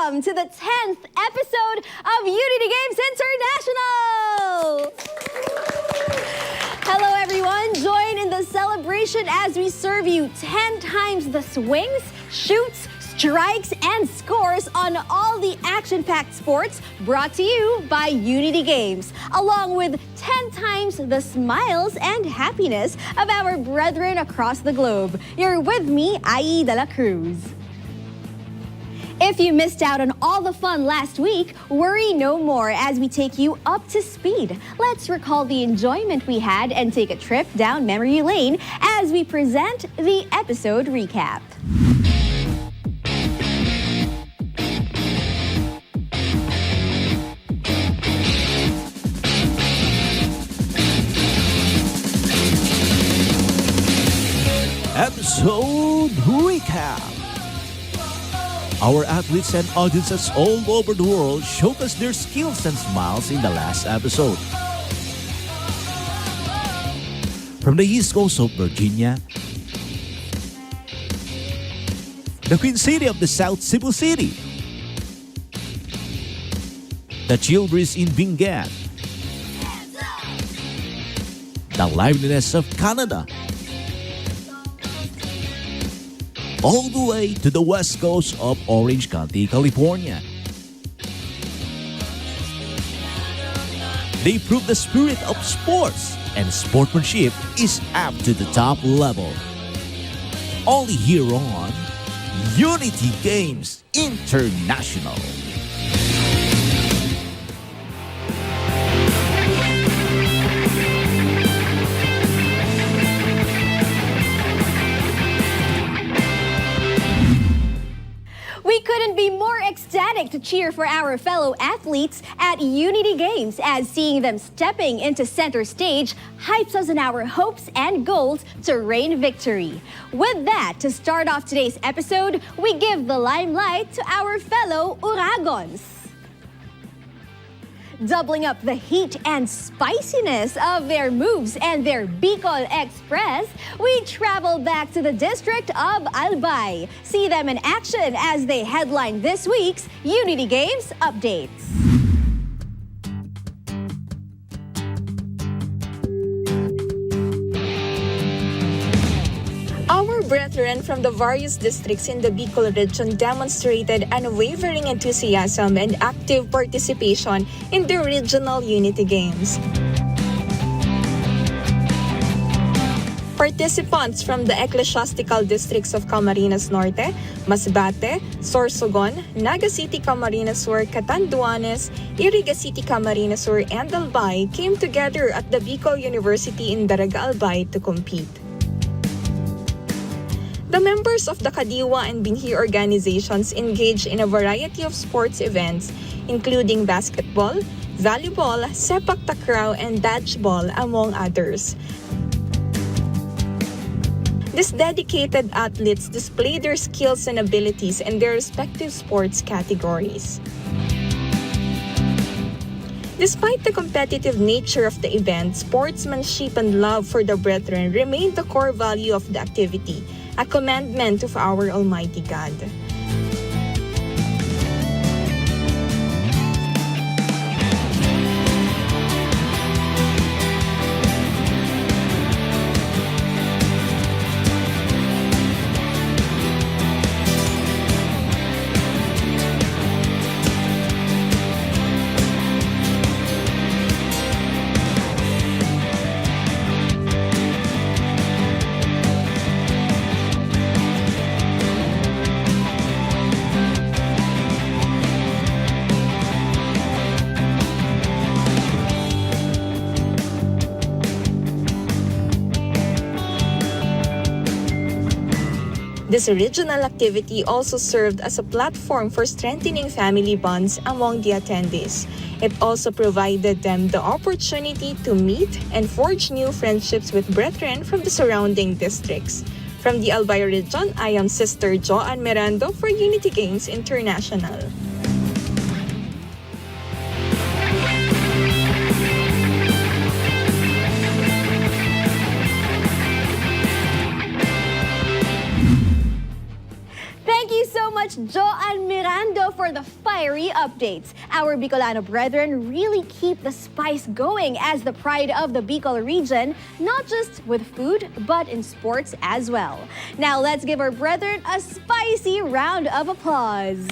welcome to the 10th episode of Unity Games International! Hello everyone, join in the celebration as we serve you 10 times the swings, shoots, strikes, and scores on all the action-packed sports brought to you by Unity Games, along with 10 times the smiles and happiness of our brethren across the globe. You're with me, Ai de la Cruz. If you missed out on all the fun last week, worry no more as we take you up to speed. Let's recall the enjoyment we had and take a trip down memory lane as we present the episode recap. Episode recap. Our athletes and audiences all over the world showcased their skills and smiles in the last episode. From the east coast of Virginia, the Queen City of the South, Cebu City, the chill breeze in Benguet, the liveliness of Canada, all the way to the west coast of Orange County, California. They prove the spirit of sports and sportsmanship is up to the top level. Only here on Unity Games International. We couldn't be more ecstatic to cheer for our fellow athletes at Unity Games as seeing them stepping into center stage hypes us in our hopes and goals to reign victory. With that, to start off today's episode, we give the limelight to our fellow Uragons. Doubling up the heat and spiciness of their moves and their Bicol Express, we travel back to the district of Albay. See them in action as they headline this week's Unity Games updates. Our brethren from the various districts in the Bicol region demonstrated unwavering enthusiasm and active participation in the regional Unity Games. Participants from the ecclesiastical districts of Camarines Norte, Masbate, Sorsogon, Naga City, Camarines Sur, Catanduanes, Iriga City, Camarines Sur, and Albay came together at the Bicol University in Daraga, Albay to compete. The members of the Kadiwa and Binhi organizations engaged in a variety of sports events, including basketball, volleyball, sepak takraw, and dodgeball, among others. These dedicated athletes displayed their skills and abilities in their respective sports categories. Despite the competitive nature of the event, sportsmanship and love for the brethren remained the core value of the activity, a commandment of our Almighty God. This regional activity also served as a platform for strengthening family bonds among the attendees. It also provided them the opportunity to meet and forge new friendships with brethren from the surrounding districts. From the Albay region, I am Sister Joanne Mirando for Unity Games International. much, Joan Mirando, for the fiery updates. Our Bicolano brethren really keep the spice going as the pride of the Bicol region, not just with food, but in sports as well. Now let's give our brethren a spicy round of applause.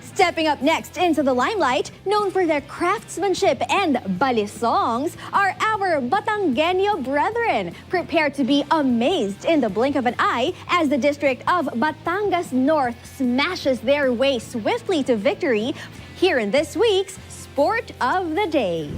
Stepping up next into the limelight, known for their craftsmanship and balisongs, are our Batangueño brethren, prepared to be amazed in the blink of an eye as the district of Batangas North smashes their way swiftly to victory here in this week's Sport of the Day.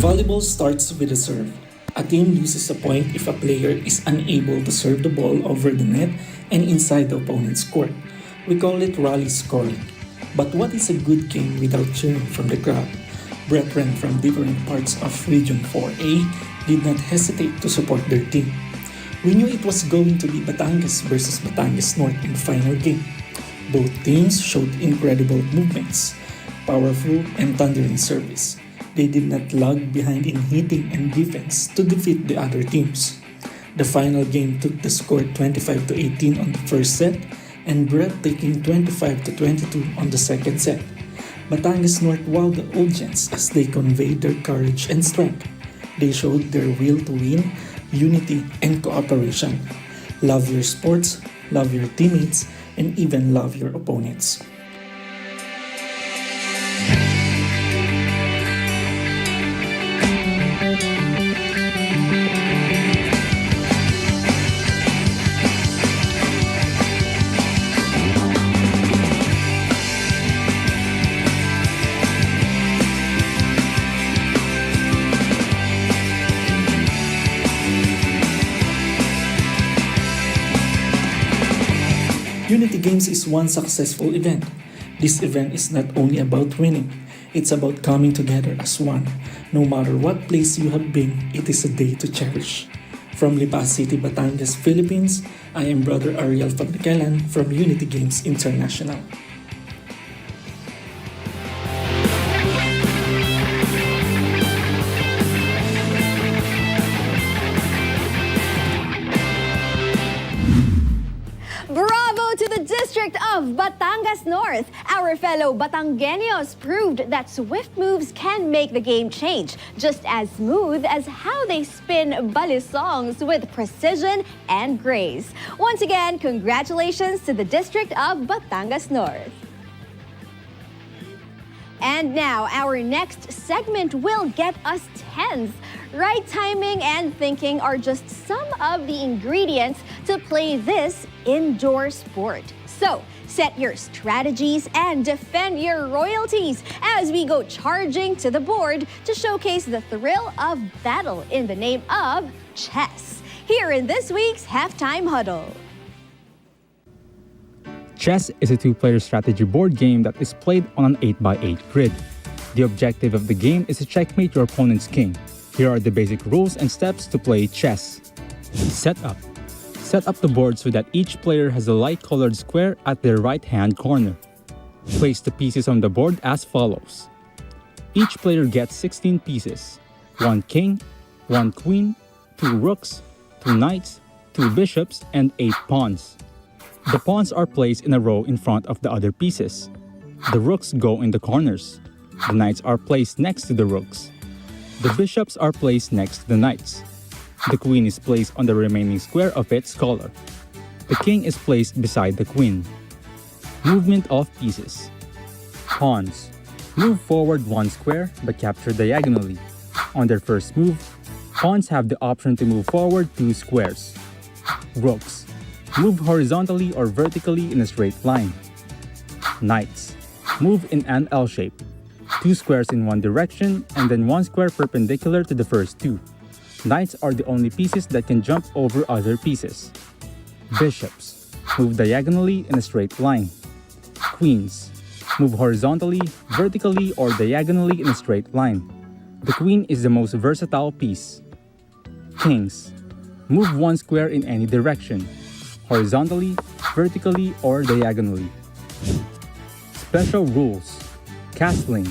Volleyball starts with a serve. A team loses a point if a player is unable to serve the ball over the net and inside the opponent's court. We call it rally scoring. But what is a good game without cheering from the crowd? Brethren from different parts of Region 4A did not hesitate to support their team. We knew it was going to be Batangas versus Batangas North in the final game. Both teams showed incredible movements, powerful and thundering service. They did not lag behind in hitting and defense to defeat the other teams. The final game took the score 25-18 on the first set and breathtaking 25-22 on the second set. Batangas North wowed the audience as they conveyed their courage and strength. They showed their will to win, unity, and cooperation. Love your sports, love your teammates, and even love your opponents. Unity Games is one successful event. This event is not only about winning, it's about coming together as one. No matter what place you have been, it is a day to cherish. From Lipa City, Batangas, Philippines, I am Brother Ariel Fagnacalan from Unity Games International. Bravo to the district of Batangas North! Our fellow Batangueños proved that swift moves can make the game change, just as smooth as how they spin balisongs with precision and grace. Once again, congratulations to the district of Batangas North. And now, our next segment will get us tense. Right timing and thinking are just some of the ingredients to play this indoor sport. So, set your strategies and defend your royalties as we go charging to the board to showcase the thrill of battle in the name of chess. Here in this week's Halftime Huddle. Chess is a two-player strategy board game that is played on an 8x8 grid. The objective of the game is to checkmate your opponent's king. Here are the basic rules and steps to play chess. Setup. Set up the board so that each player has a light-colored square at their right-hand corner. Place the pieces on the board as follows. Each player gets 16 pieces. 1 king, 1 queen, 2 rooks, 2 knights, 2 bishops, and 8 pawns. The pawns are placed in a row in front of the other pieces. The rooks go in the corners. The knights are placed next to the rooks. The bishops are placed next to the knights. The queen is placed on the remaining square of its color. The king is placed beside the queen. Movement of pieces. Pawns. Move forward 1 square but capture diagonally. On their first move, pawns have the option to move forward 2 squares. Rooks. Move horizontally or vertically in a straight line. Knights. Move in an L shape. 2 squares in one direction and then 1 square perpendicular to the first 2. Knights are the only pieces that can jump over other pieces. Bishops. Move diagonally in a straight line. Queens. Move horizontally, vertically, or diagonally in a straight line. The queen is the most versatile piece. Kings. Move one square in any direction, horizontally, vertically, or diagonally. Special rules. Castling.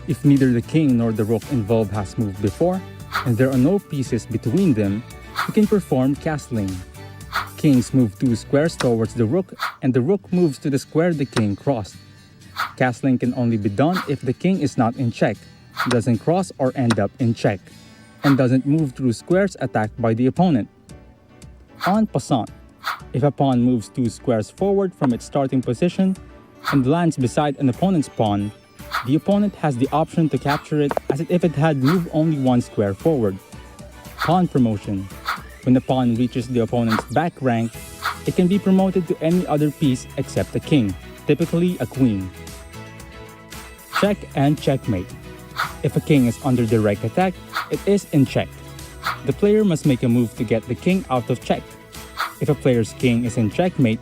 If neither the king nor the rook involved has moved before, and there are no pieces between them, you can perform castling. Kings move 2 squares towards the rook, and the rook moves to the square the king crossed. Castling can only be done if the king is not in check, doesn't cross or end up in check, and doesn't move through squares attacked by the opponent. En passant, if a pawn moves 2 squares forward from its starting position and lands beside an opponent's pawn, the opponent has the option to capture it as if it had moved only 1 square forward. Pawn promotion. When the pawn reaches the opponent's back rank, it can be promoted to any other piece except the king, typically a queen. Check and checkmate. If a king is under direct attack, it is in check. The player must make a move to get the king out of check. If a player's king is in checkmate,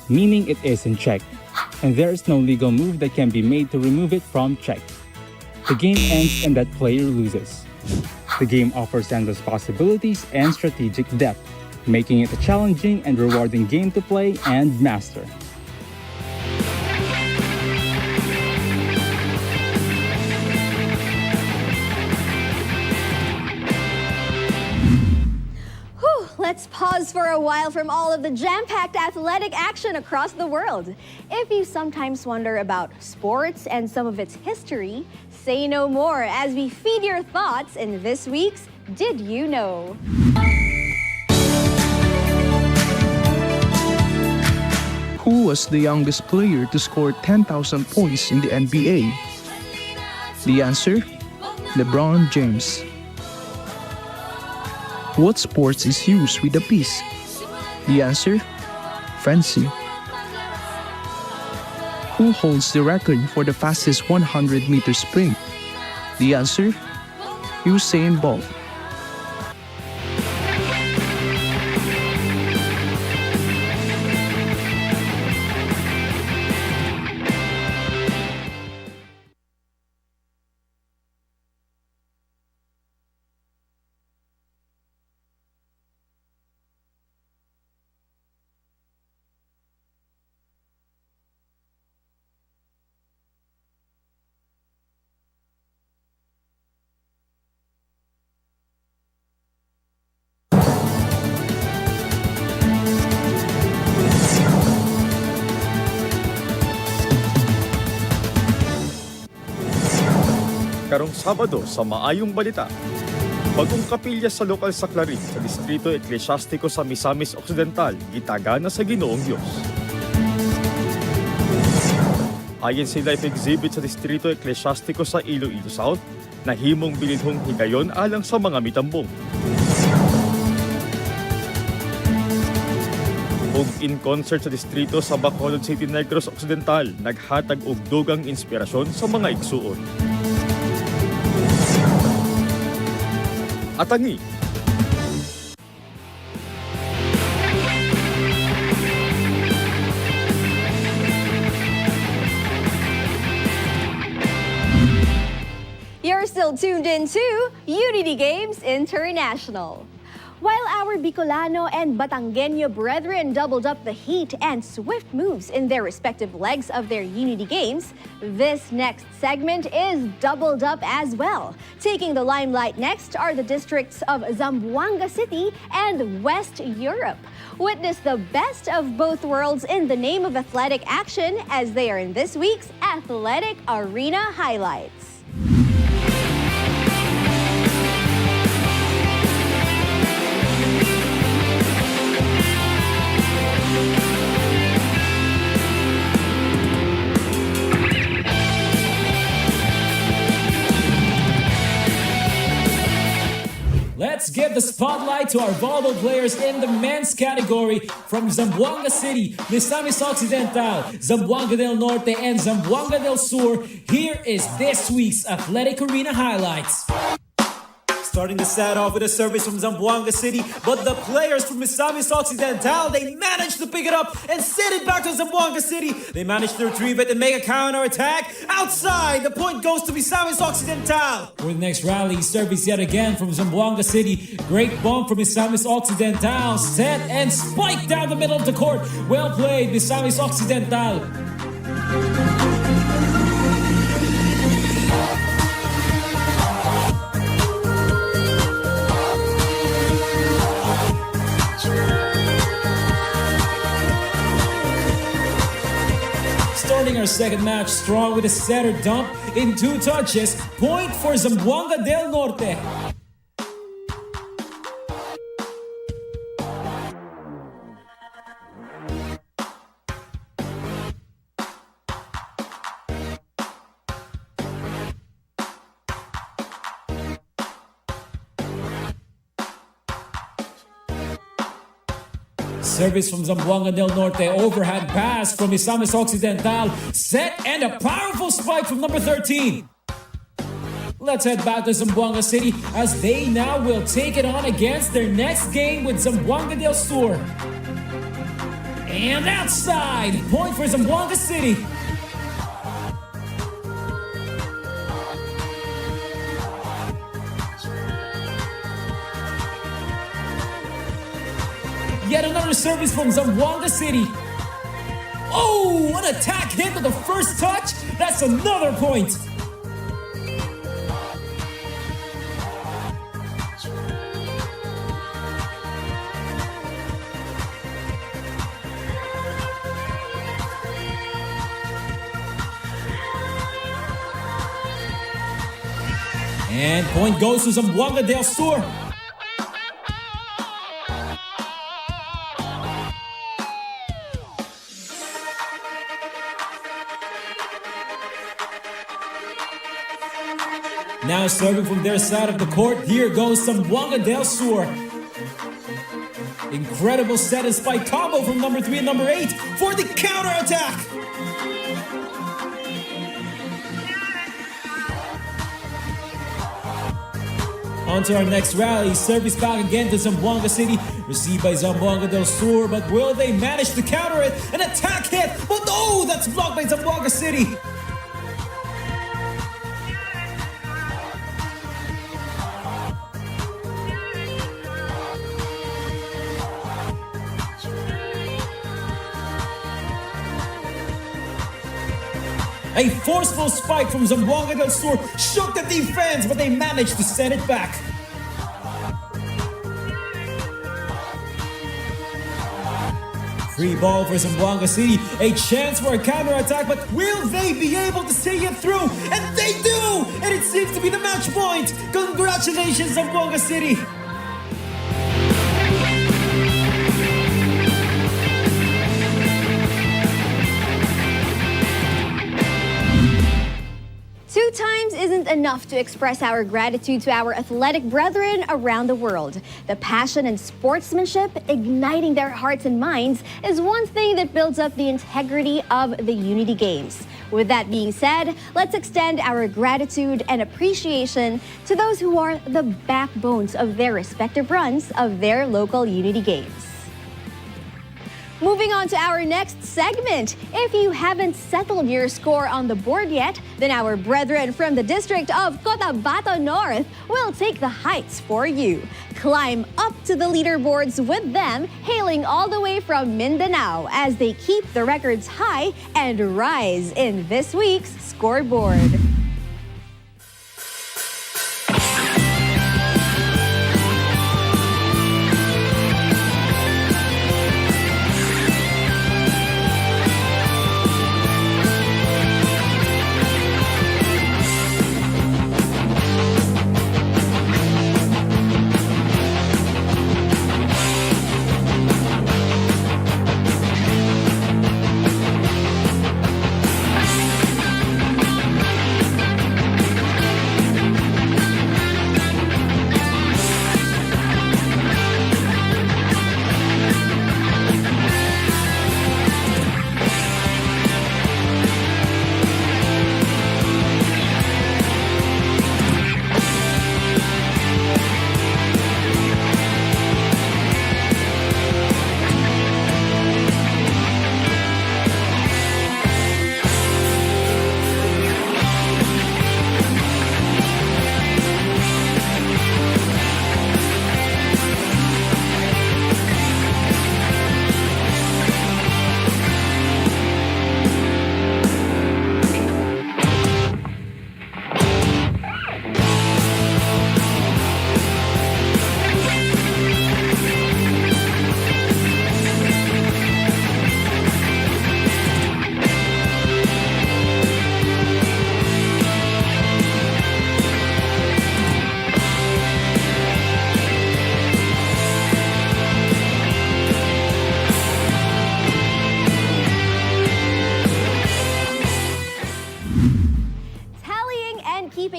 meaning it is in check, and there is no legal move that can be made to remove it from check. The game ends and that player loses. The game offers endless possibilities and strategic depth, making it a challenging and rewarding game to play and master. Let's pause for a while from all of the jam-packed athletic action across the world. If you sometimes wonder about sports and some of its history, say no more as we feed your thoughts in this week's Did You Know? Who was the youngest player to score 10,000 points in the NBA? The answer? LeBron James. What sports is used with a piece? The answer? Fencing. Who holds the record for the fastest 100-meter sprint? The answer? Usain Bolt. Karong Sabado sa Maayong Balita. Bagong kapilya sa lokal sa Clarin sa Distrito Eklesyastiko sa Misamis Occidental, gitagana sa Ginoong Diyos. Ayon sa life exhibit sa Distrito Eklesyastiko sa Iloilo South, nahimong bilidhong higayon alang sa mga mitambong. Ug in concert sa distrito sa Bacolod City, Negros Occidental, naghatag og dugang inspirasyon sa mga igsuon. Atangi. You're still tuned in to Unity Games International. While our Bicolano and Batangueño brethren doubled up the heat and swift moves in their respective legs of their Unity Games, this next segment is doubled up as well. Taking the limelight next are the districts of Zamboanga City and West Europe. Witness the best of both worlds in the name of athletic action as they are in this week's Athletic Arena Highlights. Let's give the spotlight to our volleyball players in the men's category from Zamboanga City, Misamis Occidental, Zamboanga del Norte, and Zamboanga del Sur. Here is this week's Athletic Arena Highlights. Starting the set off with a service from Zamboanga City, but the players from Misamis Occidental, they managed to pick it up and send it back to Zamboanga City. They managed to retrieve it and make a counter attack. Outside, the point goes to Misamis Occidental. For the next rally, service yet again from Zamboanga City. Great bump from Misamis Occidental. Set and spike down the middle of the court. Well played, Misamis Occidental. Starting our second match strong with a setter dump in 2 touches. Point for Zamboanga del Norte. Service from Zamboanga del Norte, overhand pass from Misamis Occidental, set and a powerful spike from number 13. Let's head back to Zamboanga City as they now will take it on against their next game with Zamboanga del Sur. And outside, point for Zamboanga City. Yet another service from Zamboanga City. Oh, an attack hit with the first touch. That's another point. And point goes to Zamboanga del Sur. Now serving from their side of the court, here goes Zamboanga del Sur. Incredible set and spike combo from number 3 and number 8 for the counter attack. On to our next rally. Service back again to Zamboanga City. Received by Zamboanga del Sur, but will they manage to counter it? An attack hit, but oh, that's blocked by Zamboanga City. A forceful spike from Zamboanga del Sur shook the defense, but they managed to send it back. Free ball for Zamboanga City. A chance for a counterattack, but will they be able to see it through? And they do! And it seems to be the match point. Congratulations, Zamboanga City. Two times isn't enough to express our gratitude to our athletic brethren around the world. The passion and sportsmanship igniting their hearts and minds is one thing that builds up the integrity of the Unity Games. With that being said, let's extend our gratitude and appreciation to those who are the backbones of their respective runs of their local Unity Games. Moving on to our next segment. If you haven't settled your score on the board yet, then our brethren from the district of Cotabato North will take the heights for you. Climb up to the leaderboards with them, hailing all the way from Mindanao as they keep the records high and rise in this week's scoreboard.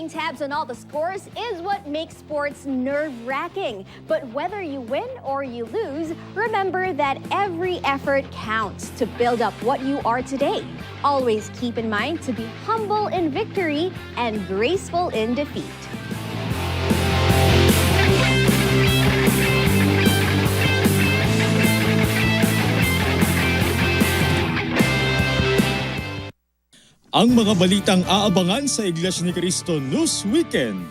keeping tabs on all the scores is what makes sports nerve-wracking. But whether you win or you lose, remember that every effort counts to build up what you are today. Always keep in mind to be humble in victory and graceful in defeat. Ang mga balitang aabangan sa Iglesia ni Cristo News Weekend.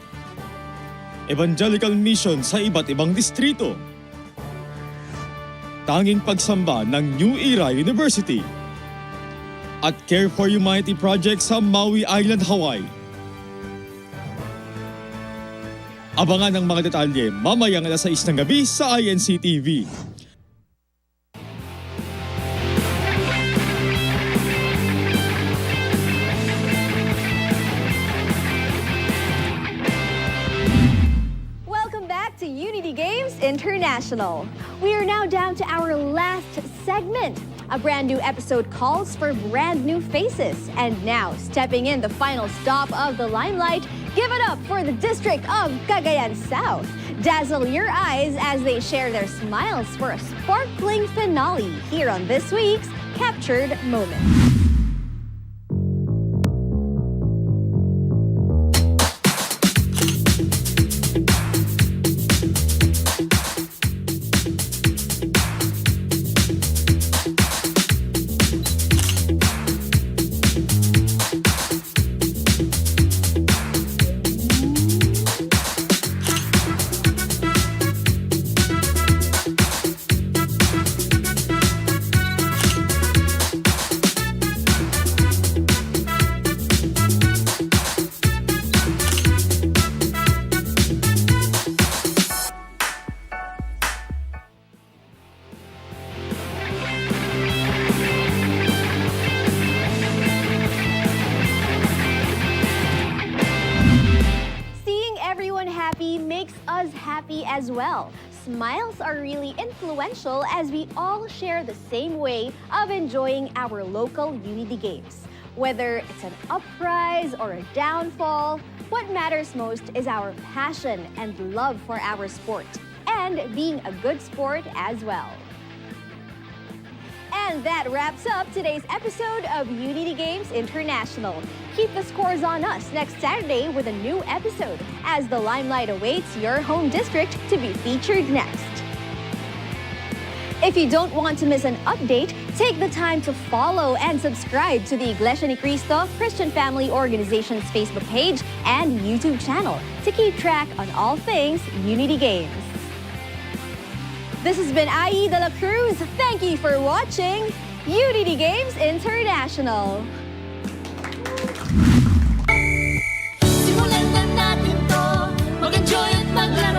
Evangelical Mission sa iba't ibang distrito. Tanging pagsamba ng New Era University. At Care for Humanity Project sa Maui Island, Hawaii. Abangan ang mga detalye mamayang alas 6 ng gabi sa INC TV. To Unity Games International. We are now down to our last segment. A brand new episode calls for brand new faces. And now, stepping in the final stop of the limelight, give it up for the District of Cagayan South. Dazzle your eyes as they share their smiles for a sparkling finale here on this week's Captured Moments. Makes us happy as well. Smiles are really influential as we all share the same way of enjoying our local Unity Games. Whether it's an uprise or a downfall, what matters most is our passion and love for our sport, and being a good sport as well. And that wraps up today's episode of Unity Games International. Keep the scores on us next Saturday with a new episode as the limelight awaits your home district to be featured next. If you don't want to miss an update, take the time to follow and subscribe to the Iglesia ni Cristo Christian Family Organization's Facebook page and YouTube channel to keep track on all things Unity Games. This has been Ai de la Cruz. Thank you for watching Unity Games International. Simulan na natin to, mag-enjoy at maglaro.